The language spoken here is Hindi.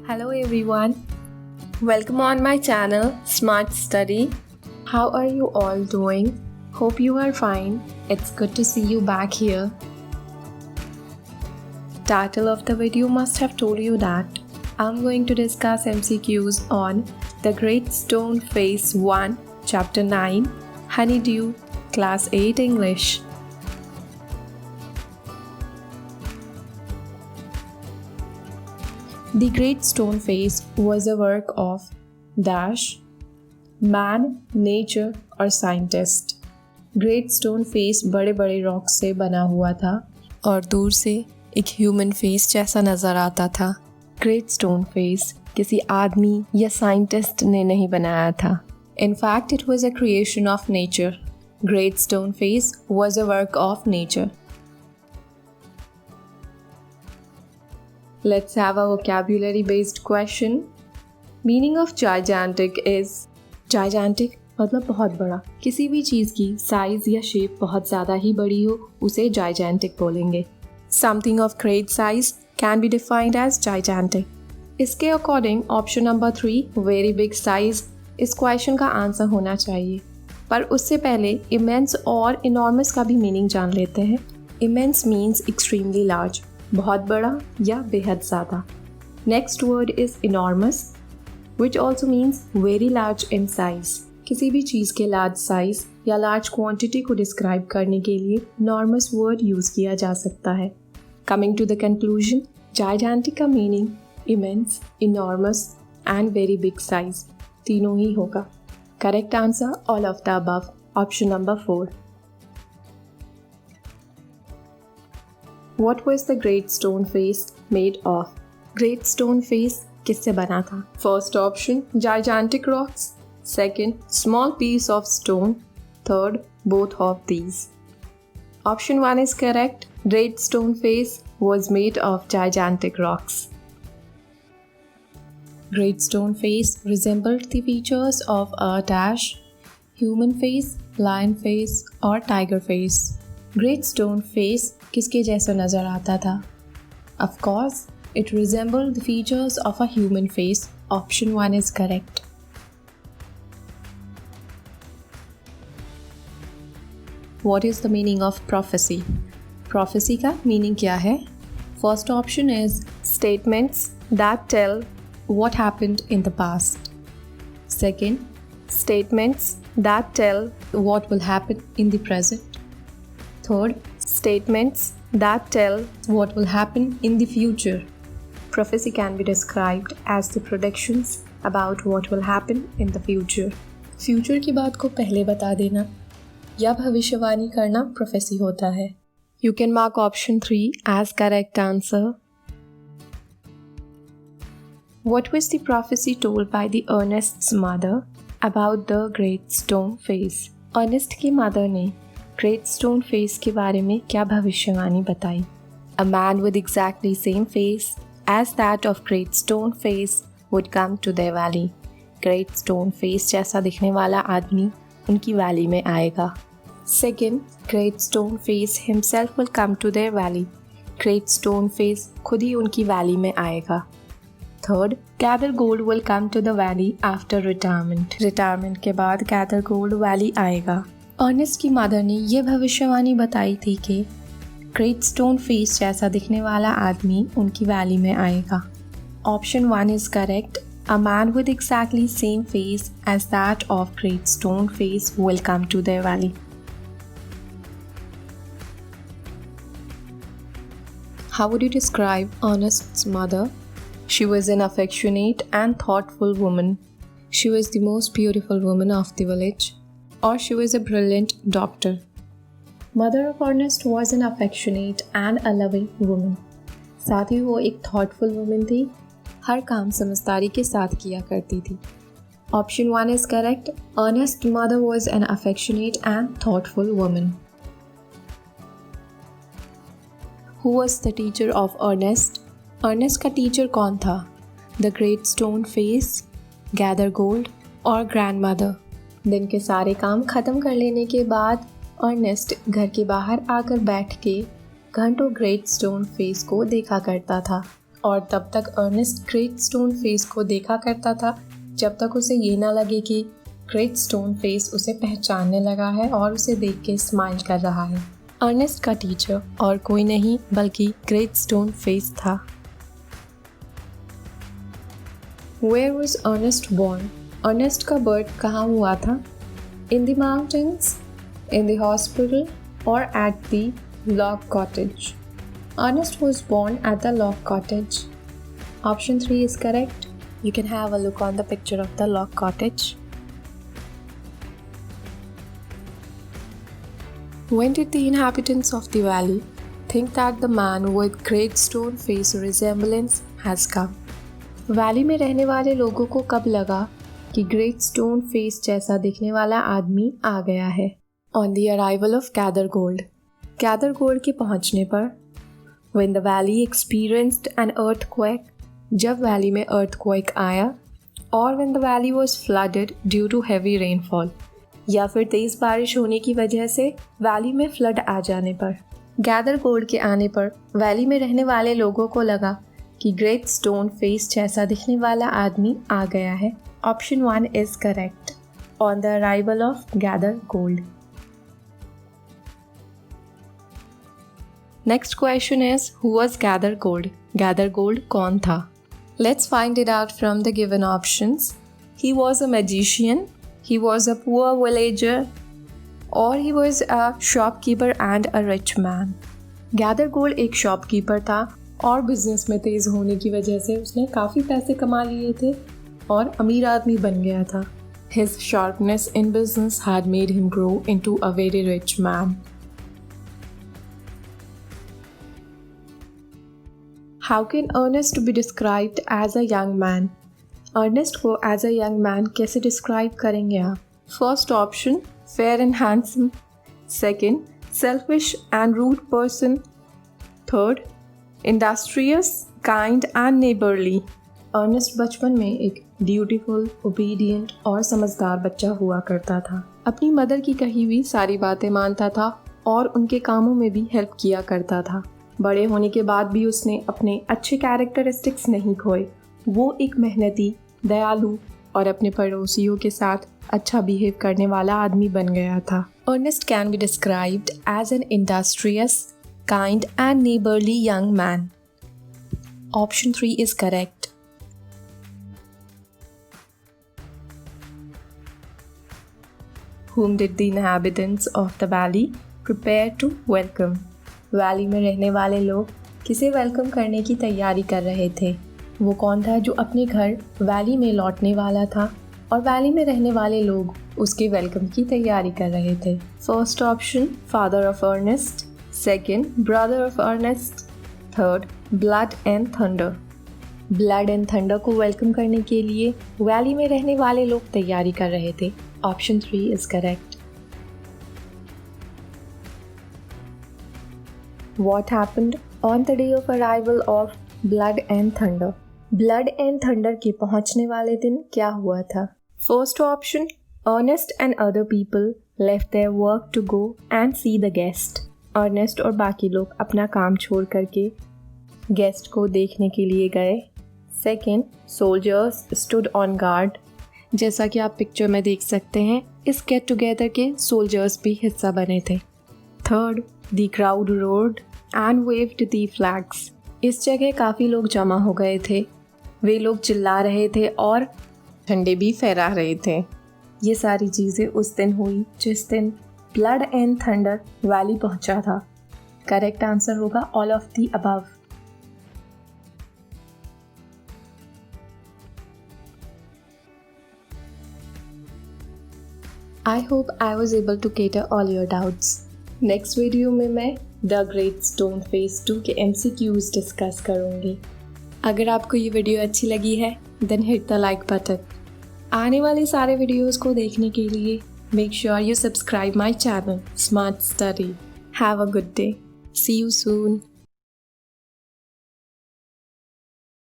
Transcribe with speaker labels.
Speaker 1: Hello everyone, welcome on my channel Smart Study. How are you all doing? Hope you are fine. It's good to see you back here. Title of the video must have told you that I'm going to discuss MCQs on The Great Stone Face 1, Chapter 9, Honeydew, Class 8 English. The Great Stone Face was a work of dash, man, nature और साइंटिस्ट. ग्रेट स्टोन फेस बड़े बड़े रॉक से बना हुआ था और दूर से एक ह्यूमन फेस जैसा नज़र आता था. ग्रेट स्टोन फेस किसी आदमी या साइंटिस्ट ने नहीं बनाया था. In fact it was a creation of nature. Great stone face was a work of nature. Let's have a vocabulary based question. Meaning of gigantic is gigantic मतलब बहुत बड़ा. किसी भी चीज़ की साइज या शेप बहुत ज़्यादा ही बड़ी हो उसे gigantic बोलेंगे. Something of great size can be defined as gigantic. इसके according option number 3 very big size इस क्वेश्चन का आंसर होना चाहिए. पर उससे पहले इमेंस और इनॉर्मस का भी मीनिंग जान लेते हैं. इमेंस मीन्स एक्सट्रीमली लार्ज, बहुत बड़ा या बेहद ज़्यादा. Next word is enormous which also means very large in size. किसी भी चीज़ के लार्ज साइज या लार्ज क्वांटिटी को डिस्क्राइब करने के लिए इनॉर्मस वर्ड यूज़ किया जा सकता है. कमिंग टू द कंक्लूजन, जायजेंटिक का meaning immense, enormous and very big size तीनों ही होगा. Correct answer all of the above, option number 4. What was the Great Stone Face made of? Great Stone Face किससे बना था? First option gigantic rocks. Second small piece of stone. Third both of these. Option 1 is correct. Great Stone Face was made of gigantic rocks. Great Stone Face resembled the features of a dash, human face, lion face or tiger face. Great Stone Face किसके जैसा नज़र आता था? Of course, it resembled the features of a human face. Option 1 is correct. What is the meaning of prophecy? Prophecy का meaning क्या है? First option is statements that tell what happened in the past. Second, statements that tell what will happen in the present. Third, statements that tell what will happen in the future. Prophecy can be described as the predictions about what will happen in the future. Future की बात को पहले बता देना या भविष्यवाणी करना prophecy होता है. You can mark option 3 as correct answer. What was the prophecy told by the Ernest's mother about the Great Stone Face? Ernest की mother ने ग्रेट स्टोन फेस के बारे में क्या भविष्यवाणी बताई? A man with exactly same face as that of Great Stone Face would come to their valley. Great stone face जैसा दिखने वाला आदमी उनकी वैली में आएगा. Second, great stone face himself will come to their valley. Great stone face खुद ही उनकी वैली में आएगा. Third, Gather Gold will come to the valley after retirement. Retirement के बाद गैदर गोल्ड वैली आएगा. अर्नेस्ट की मदर ने यह भविष्यवाणी बताई थी कि ग्रेट स्टोन फेस जैसा दिखने वाला आदमी उनकी वैली में आएगा. Option 1 is correct. A man with exactly same face as that of Great stone Face will come to their valley. How would you describe Ernest's mother? She was an affectionate and thoughtful woman. She was the most beautiful woman of the village. Or she was a brilliant doctor. Mother of Ernest was an affectionate and a loving woman. साथ ही वो एक thoughtful woman थी. हर काम समझदारी के साथ किया करती थी. Option 1 is correct. Ernest's mother was an affectionate and thoughtful woman. Who was the teacher of Ernest? Ernest का टीचर कौन था? The Great Stone Face, Gather Gold और Grandmother. दिन के सारे काम ख़त्म कर लेने के बाद अर्नेस्ट घर के बाहर आकर बैठ के घंटों ग्रेट स्टोन फेस को देखा करता था. और तब तक अर्नेस्ट ग्रेट स्टोन फेस को देखा करता था जब तक उसे ये ना लगे कि ग्रेट स्टोन फेस उसे पहचानने लगा है और उसे देख के स्माइल कर रहा है। अर्नेस्ट का टीचर और कोई नहीं बल्कि ग्रेट स्टोन फेस था। Where was Ernest born? Ernest का बर्थ कहाँ हुआ था? In the mountains, in the hospital, or at the log cottage? Ernest was born at the log cottage. Option 3 is correct. You can have a look on the picture of the log cottage. When did the inhabitants of the valley think that the man with great stone face resemblance has come? Valley में रहने वाले लोगों को कब लगा कि ग्रेट स्टोन फेस जैसा दिखने वाला आदमी आ गया है? On the arrival of Gathergold. Gathergold के पहुंचने पर When the valley experienced an earthquake, जब वैली में earthquake आया, और when the valley was flooded due to heavy rainfall, या फिर तेज़ बारिश होने की वजह से वैली में फ्लड आ जाने पर। गैदरगोल्ड के आने पर वैली में रहने वाले लोगों को लगा कि ग्रेट स्टोन फेस जैसा दिखने वाला आदमी आ गया है। Option 1 is correct. On the arrival of Gathergold. Next question is who was Gathergold? Gathergold कौन था? Let's find it out from the given options. He was a magician, he was a poor villager, or he was a shopkeeper and a rich man. गैदरगोल्ड एक शॉपकीपर था और बिजनेस में तेज होने की वजह से उसने काफ़ी पैसे कमा लिए थे और अमीर आदमी बन गया था। His sharpness in business had made him grow into a very rich man. How can Ernest be described as a young man? Ernest को एज अ यंग मैन कैसे डिस्क्राइब करेंगे आप? First option fair and handsome, second selfish and rude person, third industrious, kind and neighbourly. Ernest बचपन में एक ड्यूटीफुल, ओबीडियंट और समझदार बच्चा हुआ करता था। अपनी मदर की कही हुई सारी बातें मानता था और उनके कामों में भी हेल्प किया करता था। बड़े होने के बाद भी उसने अपने अच्छे कैरेक्टरिस्टिक्स नहीं खोए। वो एक मेहनती, दयालु और अपने पड़ोसियों के साथ अच्छा बिहेव करने वाला आदमी बन गया था। Ernest can be described as an industrious, kind and neighbourly young man. Option 3 is correct. Whom did the inhabitants of the valley prepare to welcome? Valley में रहने वाले लोग किसे वेलकम करने की तैयारी कर रहे थे? वो कौन था जो अपने घर वैली में लौटने वाला था और वैली में रहने वाले लोग उसके वेलकम की तैयारी कर रहे थे? First option father of Ernest, second brother of Ernest, third blood and thunder. Blood and thunder को वेलकम करने के लिए वैली में रहने वाले लोग तैयारी कर रहे थे। Option 3 is correct. What happened on the day of arrival of Blood and Thunder? Blood and thunder के पहुंचने वाले दिन क्या हुआ था? First option Ernest and other people left their work to go and see the guest. Ernest और बाकी लोग अपना काम छोड़ करके गेस्ट को देखने के लिए गए। Second soldiers stood on guard. जैसा कि आप पिक्चर में देख सकते हैं, इस गेट टुगेदर के सोल्जर्स भी हिस्सा बने थे। Third the crowd road and waived the flags. इस जगह काफ़ी लोग जमा हो गए थे। वे लोग चिल्ला रहे थे और झंडे भी फहरा रहे थे। ये सारी चीज़ें उस दिन हुई जिस दिन ब्लड एंड थंडर वैली पहुंचा था। करेक्ट आंसर होगा all of the above. I hope I was able to cater all your doubts. Next video में मैं द ग्रेट स्टोन फेस 2 के MCQs डिस्कस करूँगी। अगर आपको ये वीडियो अच्छी लगी है then hit the like button. आने वाले सारे वीडियोस को देखने के लिए make sure you subscribe my channel smart study. Have a good day. See you soon.